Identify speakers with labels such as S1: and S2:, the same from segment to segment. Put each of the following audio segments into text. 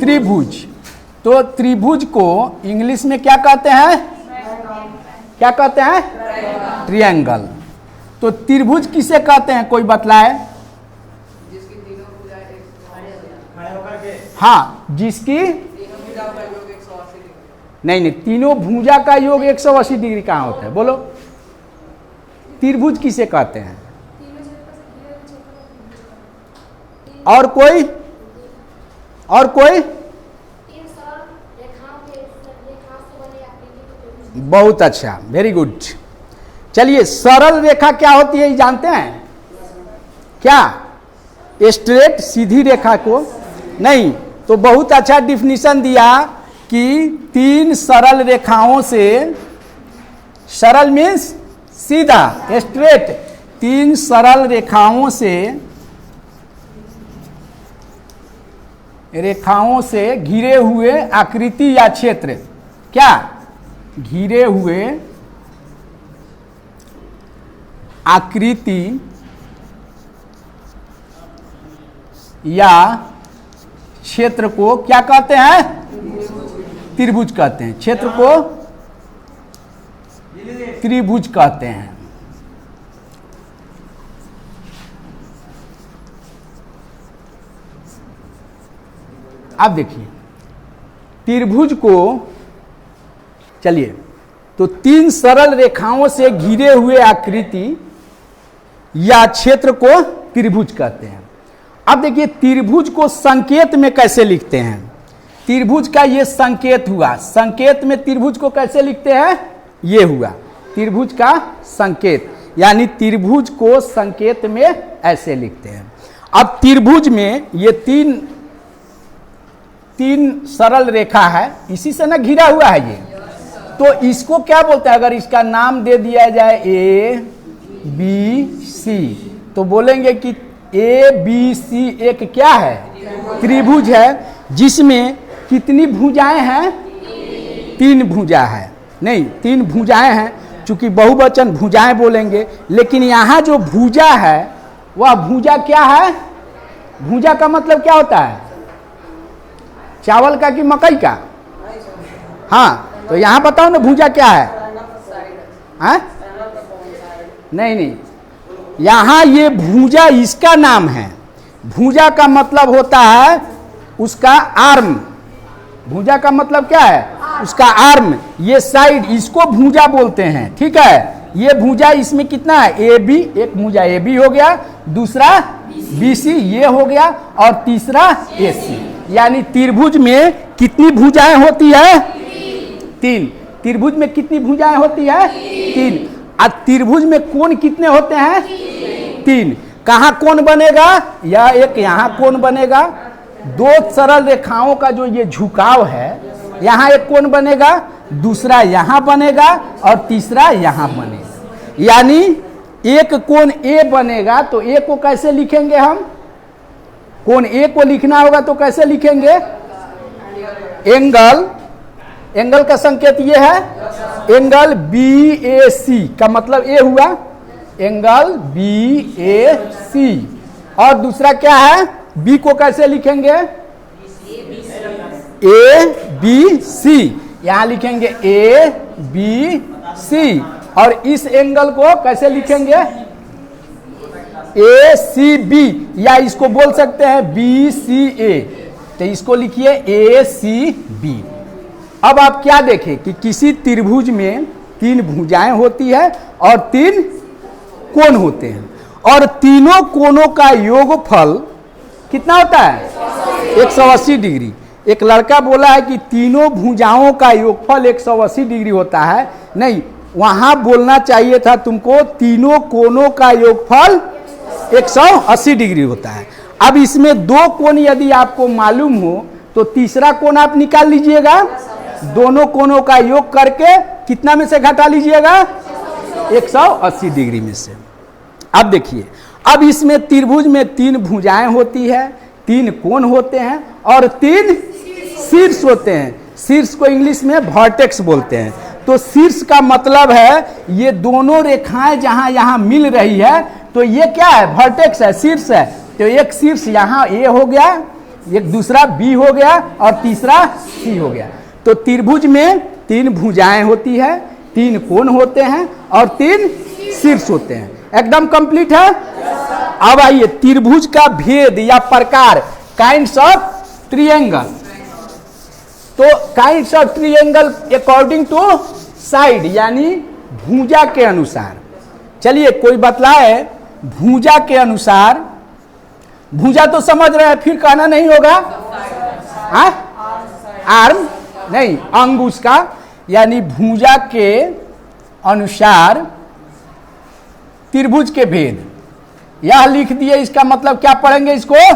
S1: त्रिभुज। तो त्रिभुज को इंग्लिश में क्या कहते हैं? क्या कहते हैं? ट्रायंगल। तो त्रिभुज किसे कहते हैं, कोई बतलाए? हाँ, जिसकी नहीं, तीनों भुजा का योग 180 डिग्री कहाँ होता है? बोलो, त्रिभुज किसे कहते हैं? और कोई? और कोई? बहुत अच्छा, वेरी गुड। चलिए, सरल रेखा क्या होती है ये जानते हैं क्या? स्ट्रेट, सीधी रेखा को नहीं। तो बहुत अच्छा डिफिनीशन दिया कि तीन सरल रेखाओं से, सरल मीन्स सीधा, स्ट्रेट, तीन सरल रेखाओं से घिरे हुए आकृति या क्षेत्र, क्या? घिरे हुए आकृति या क्षेत्र को क्या कहते हैं? त्रिभुज कहते हैं। क्षेत्र को त्रिभुज कहते हैं। अब देखिए, त्रिभुज को, चलिए, तो तीन सरल रेखाओं से घिरे हुए आकृति या क्षेत्र को त्रिभुज कहते हैं। अब देखिए, त्रिभुज को संकेत में कैसे लिखते हैं? त्रिभुज का ये संकेत हुआ, संकेत में त्रिभुज को कैसे लिखते हैं? ये हुआ त्रिभुज का संकेत, यानी त्रिभुज को संकेत में ऐसे लिखते हैं। अब त्रिभुज में ये तीन सरल रेखा है, इसी से ना घिरा हुआ है ये, तो इसको क्या बोलते हैं? अगर इसका नाम दे दिया जाए ए बी सी, तो बोलेंगे कि ए बी सी एक क्या है? त्रिभुज है, जिसमें कितनी भुजाएं हैं? तीन भुजा है। नहीं, तीन भुजाएं हैं, चूंकि बहुवचन भुजाएं बोलेंगे, लेकिन यहाँ जो भुजा है वह भुजा क्या है? भुजा का मतलब क्या होता है? चावल का कि मकई का? हाँ, तो यहाँ बताओ ना, भुजा क्या है? हाँ? नहीं, यहाँ ये भुजा इसका नाम है। भुजा का मतलब होता है उसका आर्म। भुजा का मतलब क्या है? उसका आर्म, ये साइड, इसको भुजा बोलते हैं। ठीक है, ये भुजा, इसमें कितना है? ए बी, एक भुजा ए बी हो गया, दूसरा बी सी ये हो गया, और तीसरा ए सी। यानी त्रिभुज में कितनी भुजाएं होती है? तीन। त्रिभुज में कितनी भुजाएं होती है? तीन। और त्रिभुज में कोण कितने होते हैं? तीन। कहाँ कोण बनेगा? या एक यहाँ कोण बनेगा, दो सरल रेखाओं का जो ये झुकाव है, यहाँ एक कोण बनेगा, दूसरा यहाँ बनेगा, और तीसरा यहाँ बनेगा। यानी एक कोण ए बनेगा, तो ए को कैसे लिखेंगे हम? कोण ए को लिखना होगा तो कैसे लिखेंगे? एंगल, एंगल का संकेत ये है, एंगल बी ए सी का मतलब ए हुआ, एंगल बी ए सी। और दूसरा क्या है? बी को कैसे लिखेंगे? ए बी सी, यहां लिखेंगे ए बी सी। और इस एंगल को कैसे लिखेंगे? ए सी बी, या इसको बोल सकते हैं बी सी ए, तो इसको लिखिए ए सी बी। अब आप क्या देखें कि किसी त्रिभुज में तीन भुजाएं होती है और तीन कोण होते हैं, और तीनों कोणों का योगफल कितना होता है? 180 डिग्री। एक लड़का बोला है कि तीनों भुजाओं का योगफल 180 डिग्री होता है। नहीं, वहां बोलना चाहिए था तुमको तीनों कोणों का योगफल 180 डिग्री होता है। अब इसमें दो कोण यदि आपको मालूम हो तो तीसरा कोण आप निकाल लीजिएगा, दोनों कोणों का योग करके कितना में से घटा लीजिएगा? 180 डिग्री में से। अब देखिए, अब इसमें त्रिभुज में तीन भुजाएं होती है, तीन कोण होते हैं और तीन शीर्ष होते हैं। शीर्ष को इंग्लिश में वर्टेक्स बोलते हैं। तो शीर्ष का मतलब है ये दोनों रेखाएं जहां यहां मिल रही है, तो ये क्या है? वर्टेक्स है, शीर्ष है। तो एक शीर्ष यहाँ ए हो गया, एक दूसरा बी हो गया और तीसरा सी हो गया। तो त्रिभुज में 3 भुजाएं होती है, 3 कोण होते हैं और 3 शीर्ष होते हैं। एकदम कंप्लीट है। अब आइए त्रिभुज का भेद या प्रकार, काइंड्स ऑफ ट्रायंगल। तो kinds of triangle according to side, यानी भुजा के अनुसार। चलिए कोई बतलाए भुजा के अनुसार। भुजा तो समझ रहे हैं, फिर कहना नहीं होगा। आर्म नहीं, अंगुश का, यानी भुजा के अनुसार त्रिभुज के भेद। यह लिख दिए, इसका मतलब क्या पढ़ेंगे इसको?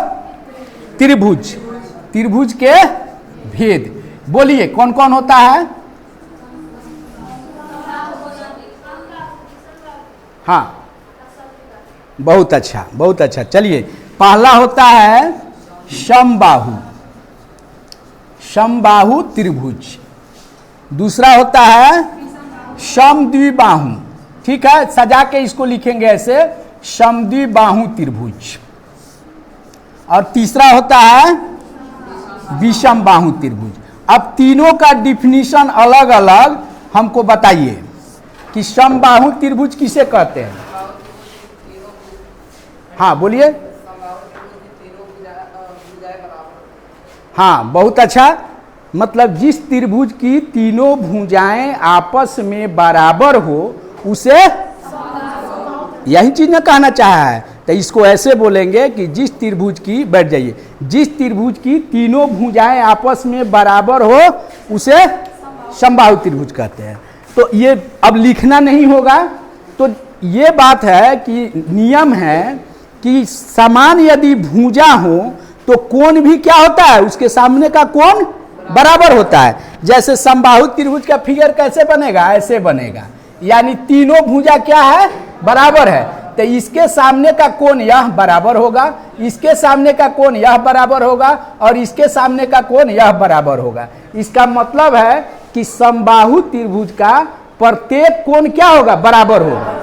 S1: त्रिभुज, त्रिभुज के भेद। बोलिए कौन कौन होता है? हाँ, बहुत अच्छा, बहुत अच्छा। चलिए पहला होता है समबाहु, समबाहु त्रिभुज। दूसरा होता है समद्विबाहु, ठीक है, सजा के इसको लिखेंगे ऐसे, समद्विबाहु त्रिभुज। और तीसरा होता है विषमबाहु त्रिभुज। अब तीनों का डिफिनीशन अलग अलग हमको बताइए कि समबाहु त्रिभुज किसे कहते हैं। हाँ बोलिए। हाँ बहुत अच्छा, मतलब जिस त्रिभुज की तीनों भुजाएं आपस में बराबर हो उसे, यही चीज ने कहना चाहा है। तो इसको ऐसे बोलेंगे कि जिस त्रिभुज की, बैठ जाइए, जिस त्रिभुज की तीनों भुजाएं आपस में बराबर हो उसे समबाहु त्रिभुज कहते हैं। तो ये अब लिखना नहीं होगा। तो ये बात है कि नियम है कि समान यदि भुजा हो तो कोण भी क्या होता है, उसके सामने का कोण बराबर होता है। जैसे समबाहु त्रिभुज का फिगर कैसे बनेगा, ऐसे बनेगा, यानी तीनों भुजा क्या है, बराबर है। तो इसके सामने का कोण यह बराबर होगा, इसके सामने का कोण यह बराबर होगा और इसके सामने का कोण यह बराबर होगा। इसका मतलब है कि समबाहु त्रिभुज का प्रत्येक कोण क्या होगा, बराबर होगा।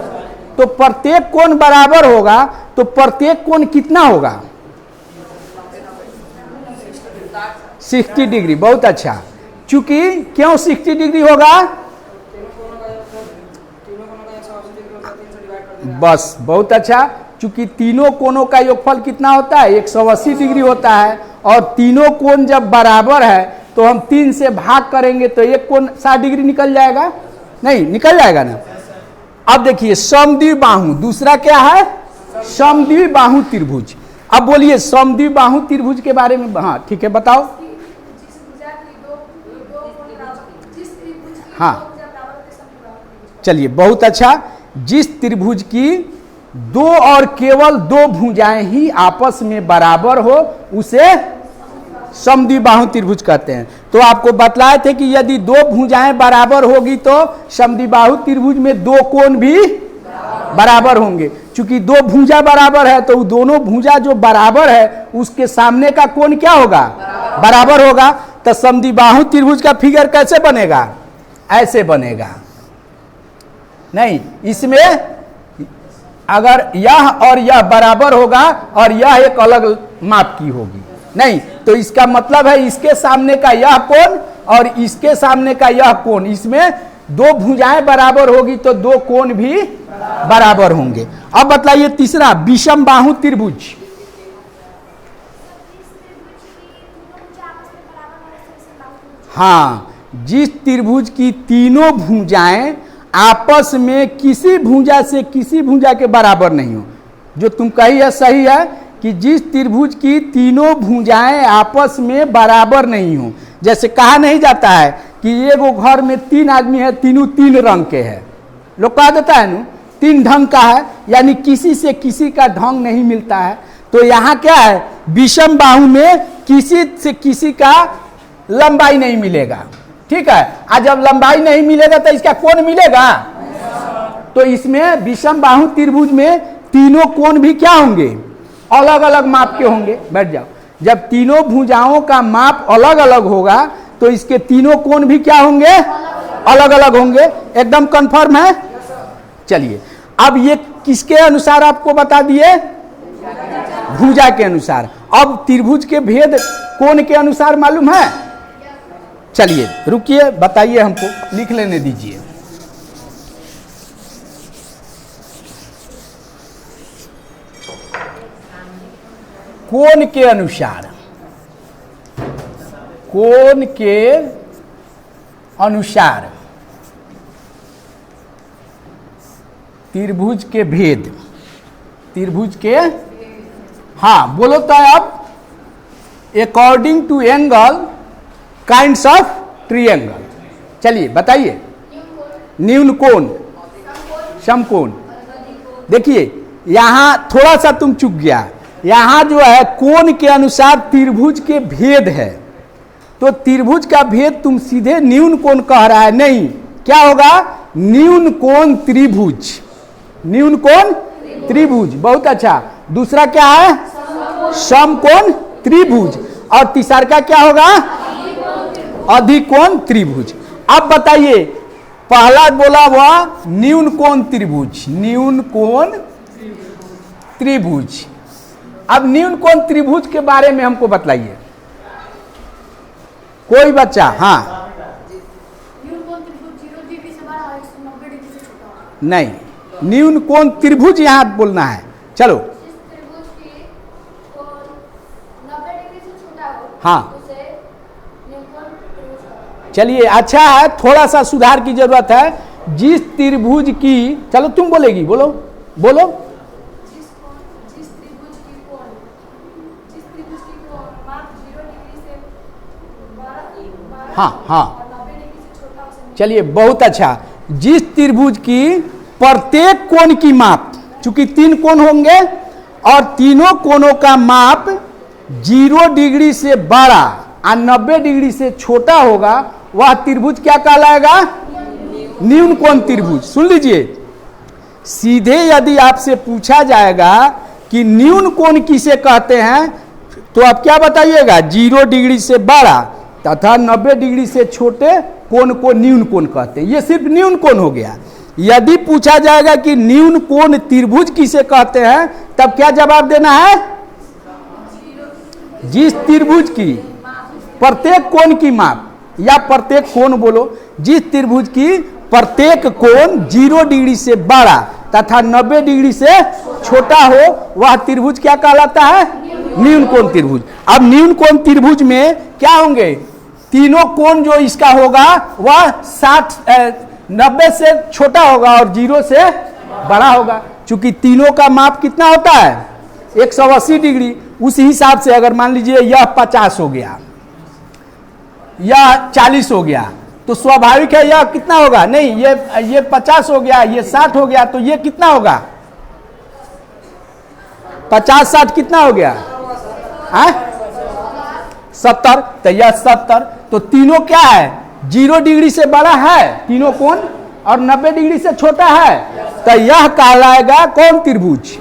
S1: तो प्रत्येक कोण बराबर होगा तो प्रत्येक कोण कितना होगा, 60 डिग्री। बहुत अच्छा। चूंकि क्यों 60 डिग्री होगा, बस बहुत अच्छा, चूंकि तीनों कोणों का योगफल कितना होता है, 180 डिग्री होता है। और तीनों कोण जब बराबर है तो हम 3 से भाग करेंगे तो एक कोण 60 डिग्री निकल जाएगा, नहीं निकल जाएगा ना। अब देखिए समद्विबाहु, दूसरा क्या है, समद्विबाहु त्रिभुज। अब बोलिए समद्विबाहु त्रिभुज के बारे में। हाँ ठीक है, बताओ। हाँ चलिए बहुत अच्छा, जिस त्रिभुज की 2 और केवल 2 भुजाएं ही आपस में बराबर हो उसे समद्विबाहु त्रिभुज कहते हैं। तो आपको बतलाए थे कि यदि 2 भुजाएं बराबर होगी तो समद्विबाहु त्रिभुज में 2 कोण भी बराबर होंगे। चूंकि 2 भुजा बराबर है तो दोनों भुजा जो बराबर है उसके सामने का कोण क्या होगा, बराबर होगा। तो समद्विबाहु त्रिभुज का फिगर कैसे बनेगा, ऐसे बनेगा। नहीं, इसमें अगर यह और यह बराबर होगा और यह एक अलग माप की होगी, नहीं, तो इसका मतलब है इसके सामने का यह कोण और इसके सामने का यह कोण, इसमें 2 भुजाएं बराबर होगी तो 2 कोण भी बराबर होंगे। अब बतलाइए तीसरा विषमबाहु त्रिभुज। हाँ, जिस त्रिभुज की तीनों भुजाएं आपस में किसी भुजा से किसी भुजा के बराबर नहीं हो। जो तुम कही है सही है कि जिस त्रिभुज की तीनों भुजाएं आपस में बराबर नहीं हो। जैसे कहा नहीं जाता है कि ये वो घर में 3 आदमी है, तीनों 3 रंग के हैं, लोग कहा देता है ना, 3 ढंग का है, यानी किसी से किसी का ढंग नहीं मिलता है। तो यहाँ क्या है, विषमबाहु में किसी से किसी का लंबाई नहीं मिलेगा, ठीक है। आज जब लंबाई नहीं मिलेगा तो इसका कोण मिलेगा। तो इसमें विषमबाहु त्रिभुज में तीनों कोण भी क्या होंगे, अलग अलग माप के होंगे। बैठ जाओ। जब तीनों भुजाओं का माप अलग अलग होगा तो इसके तीनों कोण भी क्या होंगे, अलग अलग होंगे। एकदम कंफर्म है। चलिए अब ये किसके अनुसार आपको बता दिए, भुजा के अनुसार। अब त्रिभुज के भेद कोण के अनुसार मालूम है? चलिए रुकिए, बताइए हमको, लिख लेने दीजिए। कोण के अनुसार, कोण के अनुसार त्रिभुज के भेद, त्रिभुज के, हाँ बोलो तो अब, according to angle kinds of triangle. चलिए बताइए। न्यून कोण, समकोण। देखिए यहां थोड़ा सा तुम चूक गया, यहां जो है कोण के अनुसार त्रिभुज के भेद है, तो त्रिभुज का भेद तुम सीधे न्यून कोण कह रहा है, नहीं, क्या होगा? न्यून कोण त्रिभुज, न्यून कोण त्रिभुज। बहुत अच्छा। दूसरा क्या है? समकोण त्रिभुज। और तीसरा का क्या होगा? अधिकोण त्रिभुज। अब बताइए, पहला बोला हुआ न्यून कोण त्रिभुज, न्यून कोण त्रिभुज। अब न्यून कोण त्रिभुज के बारे में हमको बतलाइए, कोई बच्चा। हाँ नहीं, न्यून कोण त्रिभुज यहां बोलना है। चलो हाँ चलिए, अच्छा है, थोड़ा सा सुधार की जरूरत है। जिस त्रिभुज की, चलो तुम बोलेगी, बोलो बोलो।
S2: जिस त्रिभुज की कोण माप 0 डिग्री से 12
S1: हाँ हाँ,
S2: और 90 डिग्री से छोटा हो।
S1: चलिए बहुत अच्छा। जिस त्रिभुज की प्रत्येक कोण की माप, चूंकि 3 कोण होंगे और तीनों कोणों का माप 0 डिग्री से बड़ा और 90 डिग्री से छोटा होगा, वह त्रिभुज क्या कहलाएगा? न्यून कोण त्रिभुज। सुन लीजिए, सीधे यदि आपसे पूछा जाएगा कि न्यून कोण किसे कहते हैं, तो आप क्या बताइएगा? 0 डिग्री से बड़ा तथा 90 डिग्री से छोटे कोण को न्यून कोण कहते हैं। यह सिर्फ न्यून कोण हो गया। यदि पूछा जाएगा कि न्यून कोण त्रिभुज किसे कहते हैं, तब क्या जवाब देना है? जिस त्रिभुज की प्रत्येक कोण की माप, या प्रत्येक कोण बोलो, जिस त्रिभुज की प्रत्येक कोण 0 डिग्री से बड़ा तथा 90 डिग्री से छोटा हो, वह त्रिभुज क्या कहलाता है? न्यून कोण त्रिभुज। अब न्यून कोण त्रिभुज में क्या होंगे? तीनों कोण जो इसका होगा वह 90 से छोटा होगा और 0 से बड़ा होगा। चूंकि तीनों का माप कितना होता है? 180 डिग्री। उस हिसाब से अगर मान लीजिए यह 50 हो गया, यह 40 हो गया, तो स्वाभाविक है यह कितना होगा? नहीं, ये 50 हो गया, ये 60 हो गया, तो ये कितना होगा? 50 60 कितना हो गया? 70। तो यह 70। तो तीनों क्या है? 0 डिग्री से बड़ा है तीनों कोण और 90 डिग्री से छोटा है, तो यह कहलाएगा कौन त्रिभुज?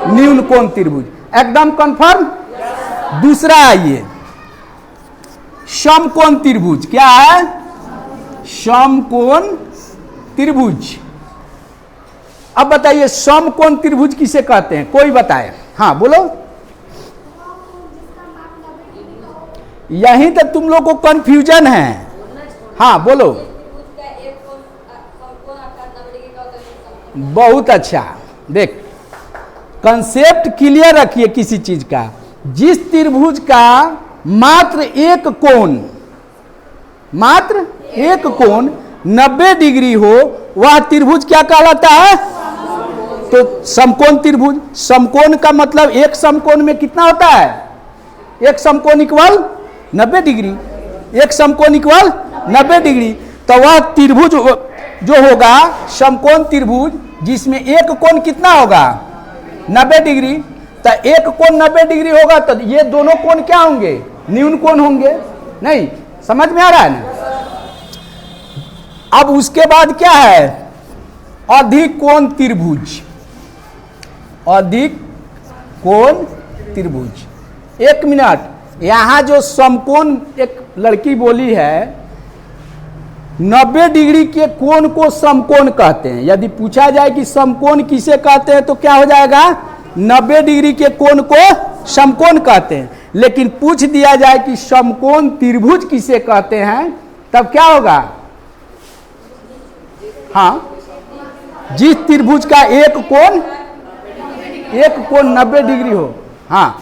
S1: न्यून कोण त्रिभुज। एकदम कंफर्म। दूसरा आइए, समकोण त्रिभुज। क्या है? समकोण त्रिभुज। अब बताइए समकोण त्रिभुज किसे कहते हैं? कोई बताए? हाँ बोलो। यहीं तक तुम लोग को कंफ्यूजन है। हाँ बोलो। बहुत अच्छा। देख, कंसेप्ट क्लियर रखिए किसी चीज का। जिस त्रिभुज का मात्र एक कोण, मात्र एक कोण 90 डिग्री हो, वह त्रिभुज क्या कहलाता है? तो समकोण त्रिभुज। समकोण का मतलब एक समकोण में कितना होता है? एक समकोण इक्वल 90 डिग्री। एक समकोण इक्वल 90 डिग्री। तो वह त्रिभुज जो होगा समकोण त्रिभुज, जिसमें एक कोण कितना होगा? 90 डिग्री। तो एक कोण 90 डिग्री होगा, तो ये दोनों कोण क्या होंगे? न्यून कोण होंगे। नहीं, समझ में आ रहा है ना? अब उसके बाद क्या है? अधिक कोण त्रिभुज। अधिक कोण त्रिभुज। 1 मिनट, यहां जो समकोण एक लड़की बोली है, 90 डिग्री के कोण को समकोण कहते हैं। यदि पूछा जाए कि समकोण किसे कहते हैं, तो क्या हो जाएगा? 90 डिग्री के कोण को समकोण कहते हैं। लेकिन पूछ दिया जाए कि समकोण त्रिभुज किसे कहते हैं, तब क्या होगा? हाँ, जिस त्रिभुज का एक कोण 90 डिग्री हो। हाँ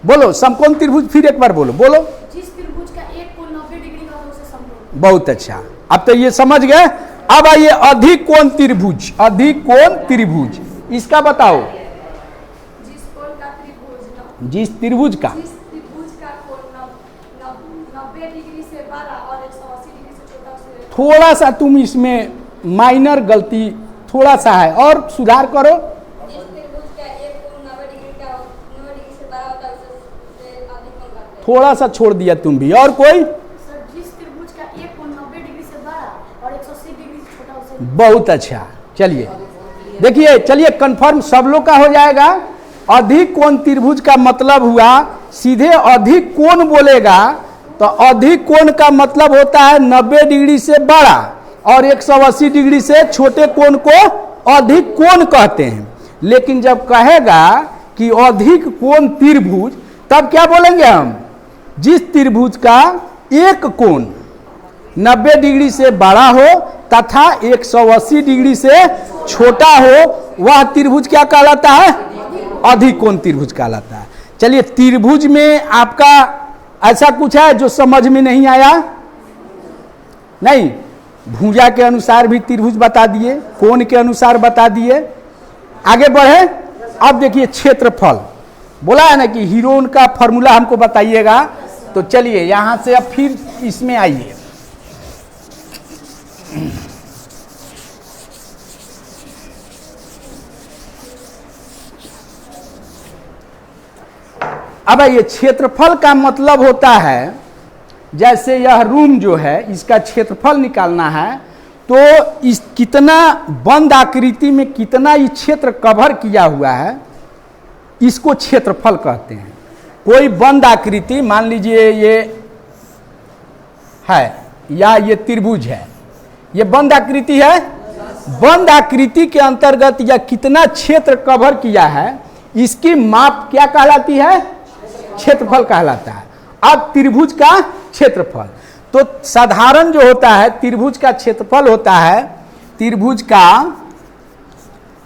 S1: बोलो, समकोण त्रिभुज, फिर एक बार बोलो।
S2: जिस त्रिभुज का एक कोण 90 डिग्री का हो उसे समकोण।
S1: बहुत अच्छा, अब तो ये समझ गए। अब आइए अधिक कोण त्रिभुज। अधिक कोण त्रिभुज इसका बताओ।
S2: जिस कोण का त्रिभुज
S1: जिस त्रिभुज का
S2: जिस त्रिभुज का कोण 90 डिग्री से बड़ा और 180 डिग्री से छोटा उसे।
S1: थोड़ा सा तुम इसमें माइनर गलती थोड़ा सा है, और सुधार करो।
S2: जिस त्रिभुज का एक कोण 90 डिग्री का 90 डिग्री से बड़ा होता है उसे अधिक कोण कहते हैं।
S1: थोड़ा सा छोड़ दिया तुम भी। और कोई?
S2: सर, जिस त्रिभुज का एक कोण 90 डिग्री से बड़ा और 180 डिग्री से छोटा उसे।
S1: बहुत अच्छा, चलिए देखिए, चलिए कंफर्म सब लोग का हो जाएगा। अधिक कोण त्रिभुज का मतलब हुआ, सीधे अधिक कोण बोलेगा तो अधिक कोण का मतलब होता है 90 डिग्री से बड़ा, और 180 डिग्री से छोटे कोण को अधिक कोण कहते हैं। लेकिन जब कहेगा कि अधिक कोण त्रिभुज, तब क्या बोलेंगे हम? जिस त्रिभुज का एक कोण 90 डिग्री से बड़ा हो तथा 180 डिग्री से छोटा हो, वह त्रिभुज क्या कहलाता है? अधिक कोण त्रिभुज कहलाता है। चलिए, त्रिभुज में आपका ऐसा कुछ है जो समझ में नहीं आया? नहीं, भुजा के अनुसार भी त्रिभुज बता दिए, कोण के अनुसार बता दिए। आगे बढ़े। अब देखिए क्षेत्रफल, बोला है ना कि हीरोन का फॉर्मूला हमको बताइएगा। तो चलिए यहां से अब फिर इसमें आइए। अब ये क्षेत्रफल का मतलब होता है, जैसे यह रूम जो है इसका क्षेत्रफल निकालना है, तो इस कितना बंद आकृति में कितना ये क्षेत्र कवर किया हुआ है, इसको क्षेत्रफल कहते हैं। कोई बंद आकृति, मान लीजिए ये है या ये त्रिभुज है, ये बंद आकृति है। बंद आकृति के अंतर्गत या कितना क्षेत्र कवर किया है, इसकी माप क्या कहलाती है? क्षेत्रफल कहलाता है। अब त्रिभुज का क्षेत्रफल, तो साधारण जो होता है त्रिभुज का क्षेत्रफल होता है, त्रिभुज का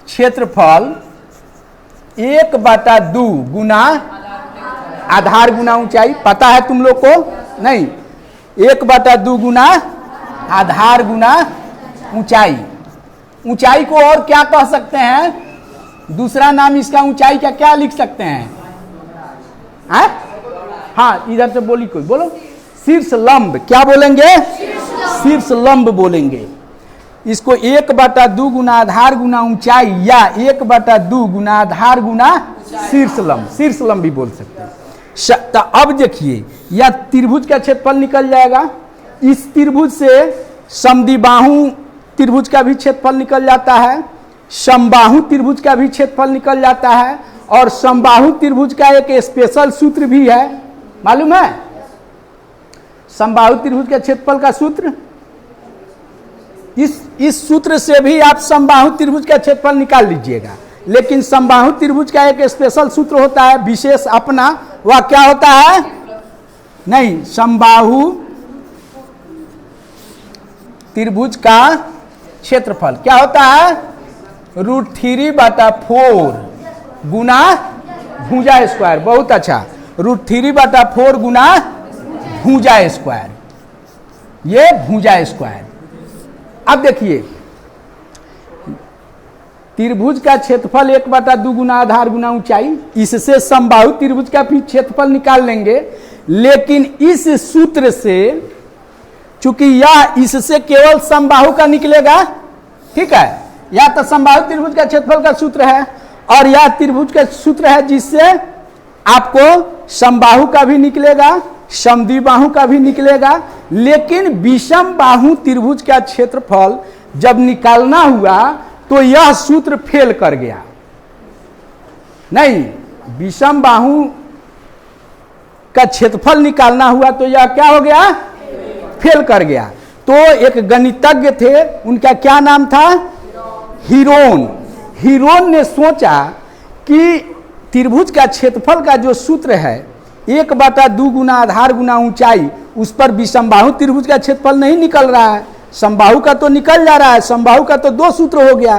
S1: क्षेत्रफल 1/2 गुना आधार गुना ऊंचाई। पता है तुम लोग को? नहीं, 1/2 गुना आधार गुना ऊंचाई। ऊंचाई को और क्या कह सकते हैं? दूसरा नाम इसका ऊंचाई का क्या लिख सकते हैं? हाँ, इधर से बोली, कोई बोलो। शीर्ष लंब। क्या बोलेंगे? शीर्ष लंब बोलेंगे। इसको 1/2 गुना आधार गुना ऊंचाई, या 1/2 गुना आधार गुना शीर्ष लंब, शीर्ष लंब भी बोल सकते हैं। तो अब देखिए, यह त्रिभुज का क्षेत्रफल निकल जाएगा। इस त्रिभुज से समद्विबाहु त्रिभुज का भी क्षेत्रफल निकल जाता है, समबाहु त्रिभुज का भी क्षेत्रफल निकल जाता है, और समबाहु त्रिभुज का एक स्पेशल सूत्र भी है, मालूम है? समबाहु त्रिभुज के क्षेत्रफल का सूत्र, इस सूत्र से भी आप समबाहु त्रिभुज का क्षेत्रफल निकाल लीजिएगा। लेकिन समबाहु त्रिभुज का एक स्पेशल सूत्र होता है, विशेष अपना। वह क्या होता है? नहीं, समबाहु त्रिभुज का क्षेत्रफल क्या होता है? √3/4 गुना भुजा स्क्वायर। बहुत अच्छा, √3/4 गुना भुजा स्क्वायर, ये भुजा स्क्वायर। अब देखिए, त्रिभुज का क्षेत्रफल 1/2 गुना आधार गुना ऊंचाई, इससे समबाहु त्रिभुज का भी क्षेत्रफल निकाल लेंगे। लेकिन इस सूत्र से, चूंकि यह इससे केवल समबाहु का निकलेगा, ठीक है, या तो समबाहु त्रिभुज का क्षेत्रफल का सूत्र है, और यह त्रिभुज का सूत्र है जिससे आपको समबाहु का भी निकलेगा, समद्विबाहु का भी निकलेगा। लेकिन विषम बाहु त्रिभुज का क्षेत्रफल जब निकालना हुआ तो यह सूत्र फेल कर गया। नहीं, विषम बाहु का क्षेत्रफल निकालना हुआ तो यह क्या हो गया? फेल कर गया। तो एक गणितज्ञ थे, उनका क्या नाम था? हीरोन। हीरोन ने सोचा कि त्रिभुज का क्षेत्रफल का जो सूत्र है 1/2 गुना आधार गुना ऊंचाई, उस पर विषमबाहु त्रिभुज का क्षेत्रफल नहीं निकल रहा है। समबाहु का तो निकल जा रहा है, समबाहु का तो 2 सूत्र हो गया,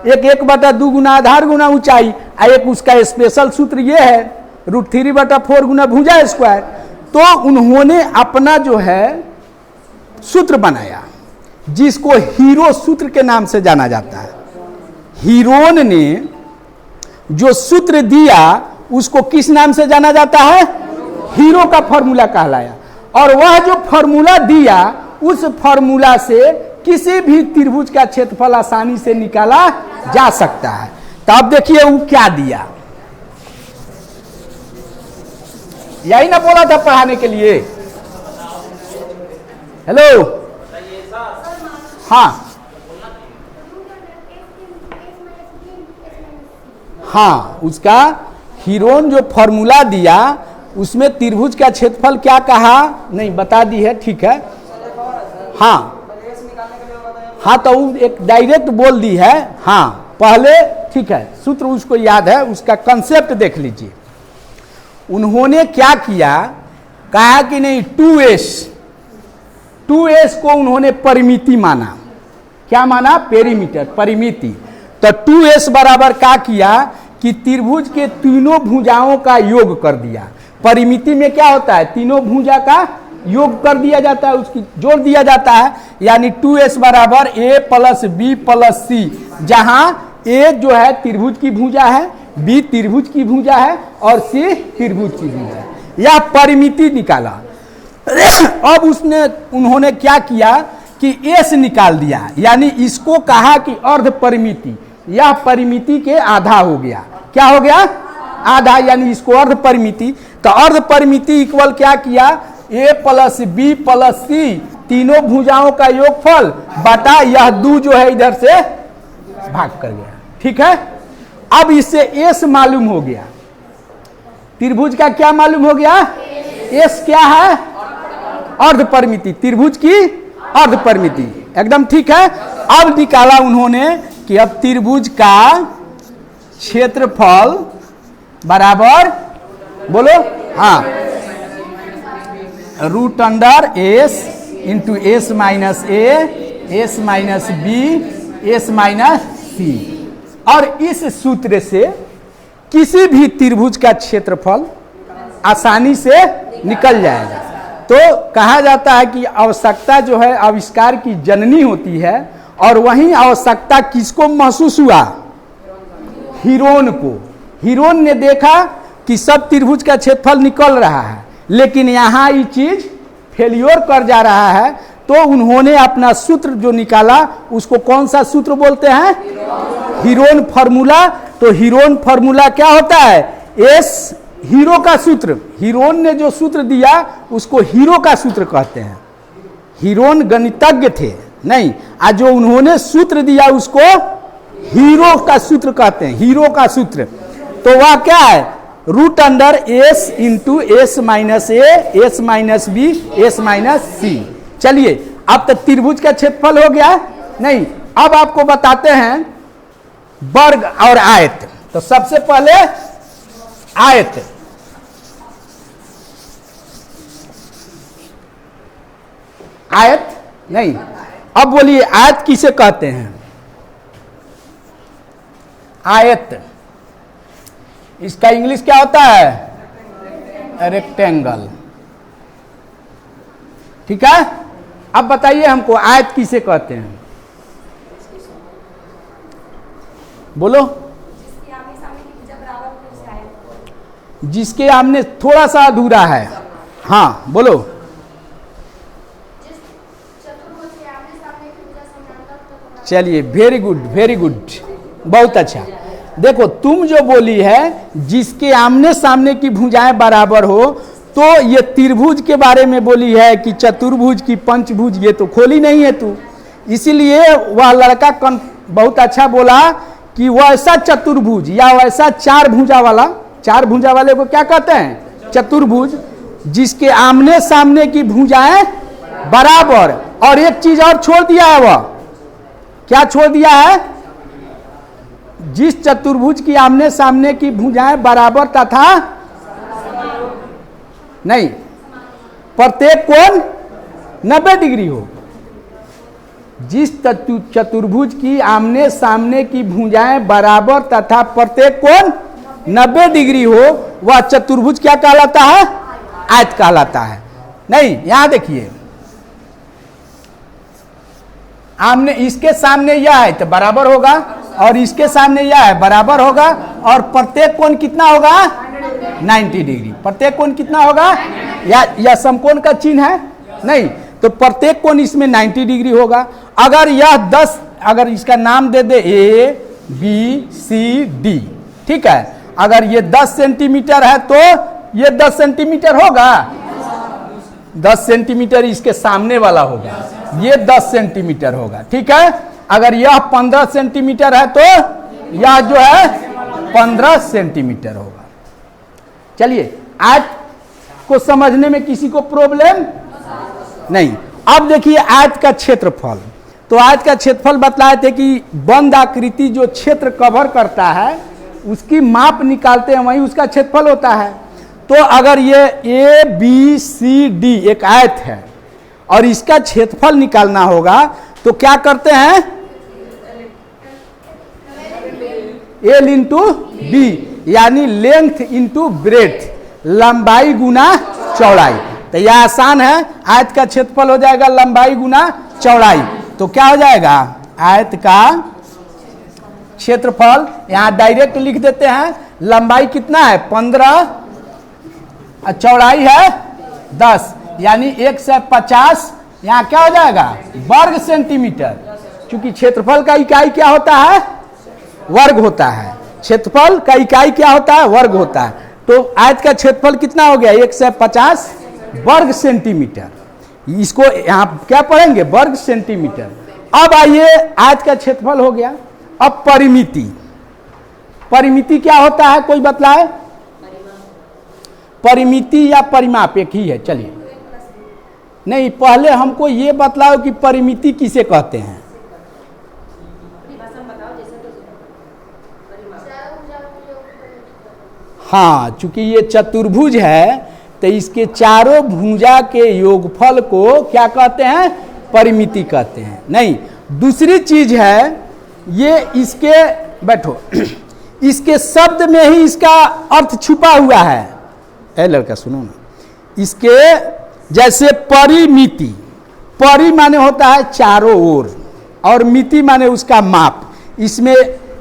S1: एक 1/2 गुना आधार गुना ऊंचाई, एक उसका स्पेशल सूत्र ये है √3/4 गुना भुजा स्क्वायर। तो उन्होंने अपना जो है सूत्र बनाया जिसको हीरो सूत्र के नाम से जाना जाता है। हीरोन ने जो सूत्र दिया उसको किस नाम से जाना जाता है? हीरो का फॉर्मूला कहलाया। और वह जो फॉर्मूला दिया उस फॉर्मूला से किसी भी त्रिभुज का क्षेत्रफल आसानी से निकाला जा सकता है। तो अब देखिए वो क्या दिया, यही ना बोला था पढ़ाने के लिए। हेलो, हाँ हाँ, उसका हीरोन जो फॉर्मूला दिया उसमें त्रिभुज का क्षेत्रफल क्या कहा, नहीं बता दी है, ठीक है। हाँ हाँ, तो एक डायरेक्ट बोल दी है। हाँ पहले ठीक है, सूत्र उसको याद है, उसका कंसेप्ट देख लीजिए। उन्होंने क्या किया, कहा कि नहीं 2s को उन्होंने परिमिति माना। क्या माना? पेरीमीटर, परिमिति। तो 2s बराबर क्या किया कि त्रिभुज के तीनों भुजाओं का योग कर दिया। परिमिति में क्या होता है? तीनों भुजा का योग कर दिया जाता है, उसकी जोड़ दिया जाता है। यानी 2s बराबर a + b + c, जहां a जो है त्रिभुज की भुजा है, b त्रिभुज की भुजा है और c त्रिभुज की भुजा है। यह परिमिति निकाला। अब उन्होंने क्या किया कि s निकाल दिया, यानी इसको कहा कि अर्ध परिमिति। यह परिमिति के आधा हो गया। क्या हो गया? आधा, यानी इसको अर्ध परिमिति। तो अर्ध परिमिति इक्वल क्या किया? a + b + c, तीनों भुजाओं का योगफल बटा यह 2 जो है इधर से भाग कर गया। ठीक है, अब इससे s मालूम हो गया। त्रिभुज का क्या मालूम हो गया? s क्या है? अर्ध परिमिति, त्रिभुज की अर्ध परिमिति। एकदम ठीक है। अब निकाला उन्होंने कि अब त्रिभुज का क्षेत्रफल बराबर, बोलो, हाँ, √s into s minus a, s minus b, s minus c। और इस सूत्र से किसी भी त्रिभुज का क्षेत्रफल आसानी से निकल जाएगा। तो कहा जाता है कि आवश्यकता जो है आविष्कार की जननी होती है। और वहीं आवश्यकता किसको महसूस हुआ? हीरोन को। हीरोन ने देखा कि सब त्रिभुज का क्षेत्रफल निकल रहा है, लेकिन यहाँ ये चीज फेलियर कर जा रहा है। तो उन्होंने अपना सूत्र जो निकाला उसको कौन सा सूत्र बोलते हैं? Heron formula. तो हीरोन फॉर्मूला क्या होता है? एस, हीरो का सूत्र। हीरोन ने जो सूत्र दिया उसको हीरो का सूत्र कहते हैं। हीरोन गणितज्ञ थे नहीं, आज जो उन्होंने सूत्र दिया उसको हीरो का सूत्र कहते हैं, हीरो का सूत्र। तो वह क्या है? √s into s minus a, s minus b, s minus c। चलिए, अब तक त्रिभुज का क्षेत्रफल हो गया नहीं। अब आपको बताते हैं वर्ग और आयत। तो सबसे पहले आयत। आयत नहीं, अब बोलिए आयत किसे कहते हैं? आयत, इसका इंग्लिश क्या होता है? रेक्टेंगल। ठीक है, अब बताइए हमको आयत किसे कहते हैं? बोलो। जिसके आमने थोड़ा सा अधूरा है। हाँ बोलो। चलिए, वेरी गुड, वेरी गुड, बहुत अच्छा। देखो, तुम जो बोली है जिसके आमने सामने की भुजाएं बराबर हो, तो ये त्रिभुज के बारे में बोली है कि चतुर्भुज की पंचभुज, ये तो खोली नहीं है तू। इसीलिए वह लड़का बहुत अच्छा बोला कि वैसा चतुर्भुज या वैसा चार भुजा वाले को क्या कहते हैं? चतुर्भुज। जिसके आमने सामने की भुजाएं बराबर। और एक चीज और छोड़ दिया है, वह क्या छोड़ दिया है? जिस चतुर्भुज की आमने सामने की भुजाएं बराबर तथा नहीं, प्रत्येक कोण 90 डिग्री हो। जिस चतुर्भुज की आमने सामने की भुजाएं बराबर तथा प्रत्येक कोण 90 डिग्री हो, वह चतुर्भुज क्या कहलाता है? आयत कहलाता है। नहीं, यहां देखिए, आमने इसके सामने यह है तो बराबर होगा, और इसके सामने यह है बराबर होगा, और प्रत्येक कोण कितना होगा? 90 डिग्री। प्रत्येक कोण कितना होगा? या समकोण का चिन्ह है? नहीं, तो प्रत्येक कोण इसमें 90 डिग्री होगा। अगर यह 10, अगर इसका नाम दे दे A B C D, ठीक है, अगर ये 10 सेंटीमीटर है तो ये 10 सेंटीमीटर होगा, 10 सेंटीमीटर इसके सामने वाला होगा, ये 10 सेंटीमीटर होगा, ठीक है। अगर यह 15 सेंटीमीटर है तो यह जो है 15 सेंटीमीटर होगा। चलिए, आज को समझने में किसी को प्रॉब्लम नहीं। अब देखिए आयत का क्षेत्रफल। तो आयत का क्षेत्रफल बतलाए थे कि बंद आकृति जो क्षेत्र कवर करता है उसकी माप निकालते हैं, वही उसका क्षेत्रफल होता है। तो अगर ये ABCD एक आयत है और इसका क्षेत्रफल निकालना होगा तो क्या करते हैं? L इंटू B, यानी लेंथ इंटू ब्रेथ, लंबाई गुना चौड़ाई। तो यह आसान है, आयत का क्षेत्रफल हो जाएगा लंबाई गुना चौड़ाई। तो क्या हो जाएगा? आयत का क्षेत्रफल, यहां डायरेक्ट लिख देते हैं, लंबाई कितना है? 15, चौड़ाई है 10, यानी 150, यहां क्या हो जाएगा? वर्ग सेंटीमीटर। क्योंकि क्षेत्रफल का इकाई क्या होता है? वर्ग होता है। क्षेत्रफल का इकाई क्या होता है? वर्ग होता है। तो आयत का क्षेत्रफल कितना हो गया? 150 वर्ग सेंटीमीटर। इसको यहां क्या पढ़ेंगे? वर्ग सेंटीमीटर। अब आइए, आयत का क्षेत्रफल हो गया। अब परिमिति। परिमिति क्या होता है? कोई बतलाए? परिमिति या परिमाप एक ही है। चलिए, नहीं, पहले हमको ये बतलाओ कि परिमिति किसे कहते हैं? हाँ, चूंकि ये चतुर्भुज है तो इसके चारों भुजा के योगफल को क्या कहते हैं? परिमिति कहते हैं। नहीं, दूसरी चीज है, ये इसके बैठो इसके शब्द में ही इसका अर्थ छुपा हुआ है। ए लड़का सुनो ना, इसके जैसे परिमिति, परि माने होता है चारों ओर, और मिति माने उसका माप। इसमें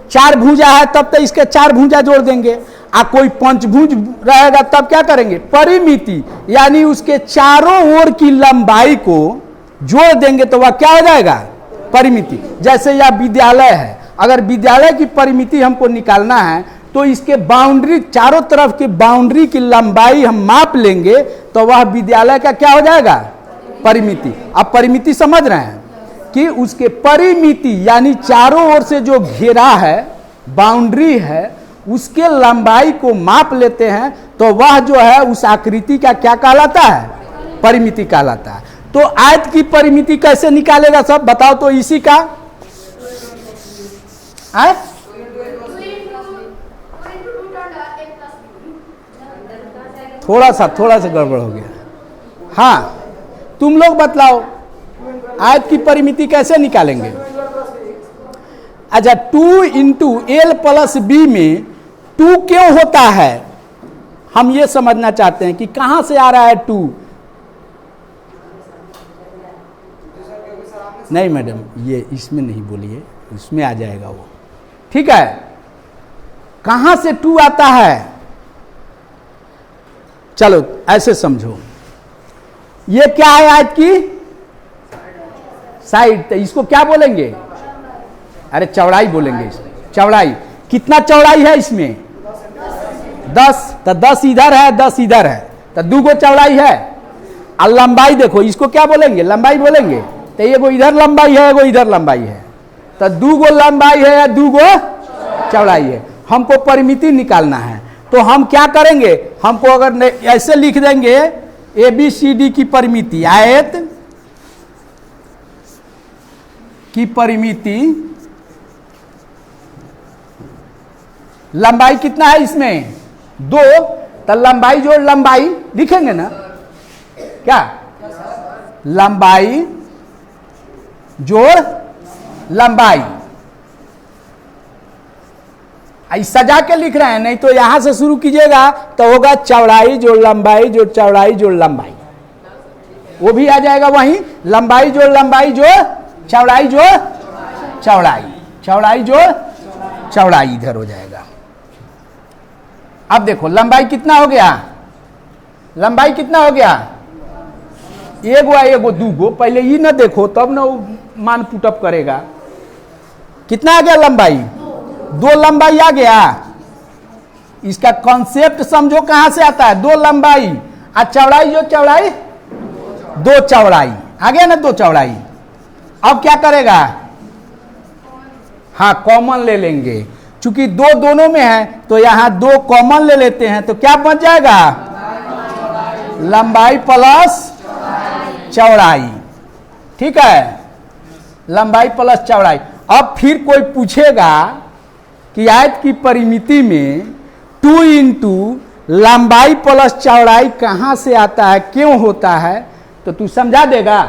S1: 4 भुजा है तब तो इसके 4 भुजा जोड़ देंगे, कोई पंचभुज रहेगा तब क्या करेंगे? परिमिति, यानी उसके चारों ओर की लंबाई को जोड़ देंगे तो वह क्या हो जाएगा? परिमिति। जैसे यह विद्यालय है, अगर विद्यालय की परिमिति हमको निकालना है तो इसके बाउंड्री, चारों तरफ की बाउंड्री की लंबाई हम माप लेंगे तो वह विद्यालय का क्या हो जाएगा? परिमिति। अब परिमिति समझ रहे हैं कि उसके परिमिति यानी चारों ओर से जो घेरा है, बाउंड्री है, उसके लंबाई को माप लेते हैं तो वह जो है उस आकृति का क्या कहलाता है? परिमिति कहलाता है। तो आयत की परिमिति कैसे निकालेगा? सब बताओ तो इसी का। थोड़ा सा गड़बड़ हो गया। हाँ, तुम लोग बतलाओ आयत की परिमिति कैसे निकालेंगे? अच्छा, 2 इंटू L प्लस B में 2 क्यों होता है? हम ये समझना चाहते हैं कि कहां से आ रहा है 2। नहीं मैडम, ये इसमें नहीं बोलिए, इसमें आ जाएगा वो, ठीक है। कहां से 2 आता है? चलो ऐसे समझो, ये क्या है? आयत की साइड। तो इसको क्या बोलेंगे? अरे चौड़ाई बोलेंगे। इसमें चौड़ाई कितना चौड़ाई है इसमें? 10। तो 10 इधर है, 10 इधर है, तो 2 गो चौड़ाई है। और लंबाई देखो, इसको क्या बोलेंगे? लंबाई बोलेंगे। तो एगो इधर लंबाई है, एगो इधर लंबाई है, तो 2 गो लंबाई है या 2 गो चौड़ाई है। हमको परिमिति निकालना है तो हम क्या करेंगे? हमको अगर ऐसे लिख देंगे ABCD की परिमिति, आयत की परिमिति लंबाई कितना है इसमें 2, तो लंबाई जोड़ लंबाई लिखेंगे ना, क्या लंबाई जोड़ लंबाई, सजा के लिख रहे हैं, नहीं तो यहां से शुरू कीजिएगा तो होगा चौड़ाई जोड़ लंबाई जोड़ चौड़ाई जोड़ लंबाई, वो भी आ जाएगा वहीं, लंबाई जोड़ लंबाई जोड़ चौड़ाई जोड़ चौड़ाई, चौड़ाई जोड़ चौड़ाई इधर हो जाएगा। अब देखो लंबाई कितना हो गया, लंबाई कितना हो गया, एगो एगो दूगो, पहले ये ना देखो तब ना मान पुटअप करेगा। कितना आ गया लंबाई, 2 लंबाई आ गया। इसका कॉन्सेप्ट समझो कहां से आता है, 2 लंबाई और चौड़ाई जो चौड़ाई 2 चौड़ाई आ गया ना, 2 चौड़ाई। अब क्या करेगा, हाँ कॉमन ले लेंगे, चूंकि 2 दोनों में है तो यहां 2 कॉमन ले लेते हैं, तो क्या बच जाएगा लंबाई प्लस चौड़ाई, ठीक है, लंबाई प्लस चौड़ाई। अब फिर कोई पूछेगा कि आयत की परिमिति में 2 इंटू लंबाई प्लस चौड़ाई कहां से आता है, क्यों होता है, तो तू समझा देगा।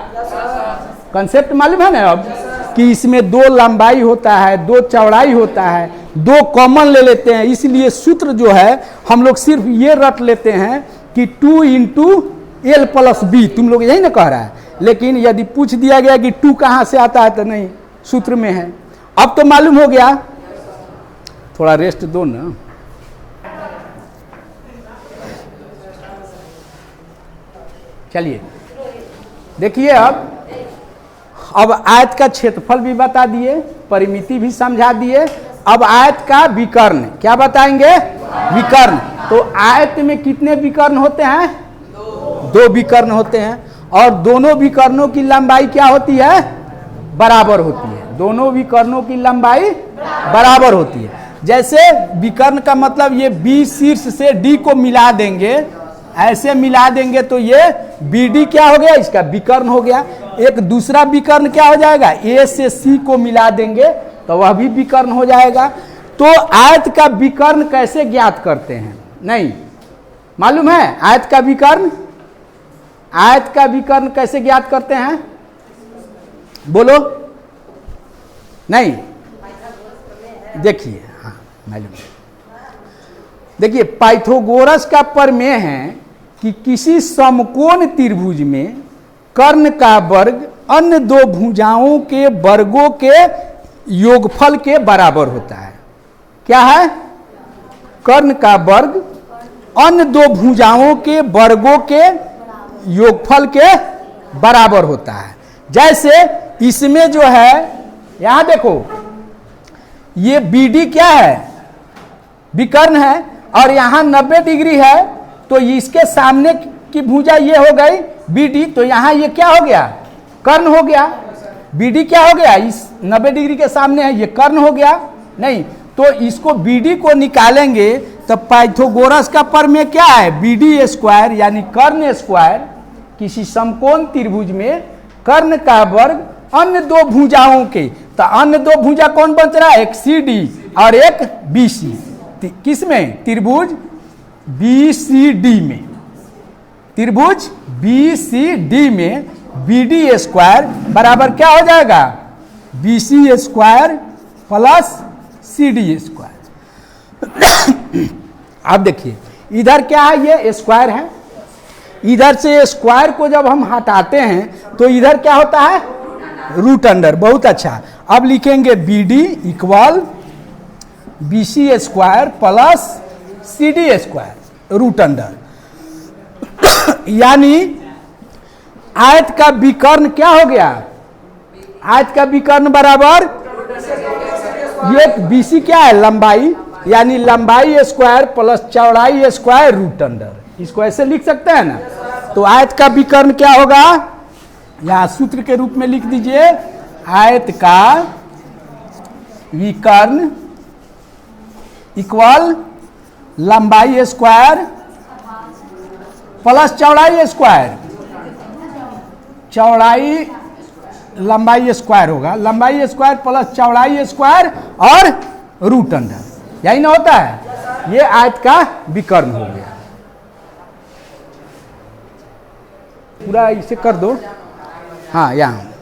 S1: कंसेप्ट मालूम है ना अब कि इसमें 2 लंबाई होता है, 2 चौड़ाई होता है, 2 कॉमन ले लेते हैं, इसलिए सूत्र जो है हम लोग सिर्फ ये रट लेते हैं कि 2 इंटू एल प्लस बी, तुम लोग यही ना कह रहा है, लेकिन यदि पूछ दिया गया कि 2 कहां से आता है तो नहीं, सूत्र में है। अब तो मालूम हो गया, थोड़ा रेस्ट दो ना। चलिए देखिए, अब आयत का क्षेत्रफल भी बता दिए, परिमिति भी समझा दिए। अब आयत का विकर्ण क्या बताएंगे, विकर्ण। तो आयत में कितने विकर्ण होते हैं, 2 विकर्ण होते हैं, और दोनों विकर्णों की लंबाई क्या होती है, बराबर होती है, दोनों विकर्णों की लंबाई बराबर होती है। जैसे विकर्ण का मतलब ये बी शीर्ष से डी को मिला देंगे, ऐसे मिला देंगे तो ये बी डी क्या हो गया, इसका विकर्ण हो गया। एक दूसरा विकर्ण क्या हो जाएगा, ए से सी को मिला देंगे तो वह भी विकर्ण हो जाएगा। तो आयत का विकर्ण कैसे ज्ञात करते हैं, नहीं मालूम है, आयत का विकर्ण, आयत का विकर्ण कैसे ज्ञात करते हैं, बोलो, नहीं देखिए, हाँ मालूम है। देखिए पाइथागोरस का प्रमेय है कि किसी समकोण त्रिभुज में कर्ण का वर्ग अन्य 2 भुजाओं के वर्गों के योगफल के बराबर होता है। क्या है, कर्ण का वर्ग अन्य 2 भुजाओं के वर्गों के योगफल के बराबर होता है। जैसे इसमें जो है, यहां देखो ये बीडी क्या है, विकर्ण है, और यहां 90 डिग्री है, तो इसके सामने की भुजा ये हो गई बीडी, तो यहां ये क्या हो गया, कर्ण हो गया। बीडी क्या हो गया, इस 90 डिग्री के सामने है, ये कर्ण हो गया, नहीं तो इसको बीडी को निकालेंगे तो पाइथागोरस का प्रमेय क्या है, बीडी स्क्वायर यानी कर्ण स्क्वायर किसी समकोण त्रिभुज में कर्ण का वर्ग अन्य 2 भुजाओं के, तो अन्य 2 भुजा कौन बच रहा है, एक सी डी और एक बी सी, किसमें, त्रिभुज बी सी डी में, त्रिभुज बी सी डी में बी डी स्क्वायर बराबर क्या हो जाएगा, B C square plus C D square. अब देखिए इधर क्या है, ये स्क्वायर है, इधर से स्क्वायर को जब हम हटाते हैं तो इधर क्या होता है, रूट अंडर। बहुत अच्छा, अब लिखेंगे B D equal B C square plus C D square root under. यानी आयत का विकर्ण क्या हो गया, आयत का विकर्ण बराबर ये बीसी क्या है, लंबाई, यानी लंबाई स्क्वायर प्लस चौड़ाई स्क्वायर रूट अंडर, इसको ऐसे लिख सकते हैं ना। तो आयत का विकर्ण क्या होगा, यहां सूत्र के रूप में लिख दीजिए, आयत का विकर्ण इक्वल लंबाई स्क्वायर प्लस चौड़ाई स्क्वायर, चौड़ाई लंबाई स्क्वायर होगा, लंबाई स्क्वायर प्लस चौड़ाई स्क्वायर और रूट अंडर, यही ना होता है। ये आयत का विकर्ण हो गया। पूरा इसे कर दो। हाँ यहाँ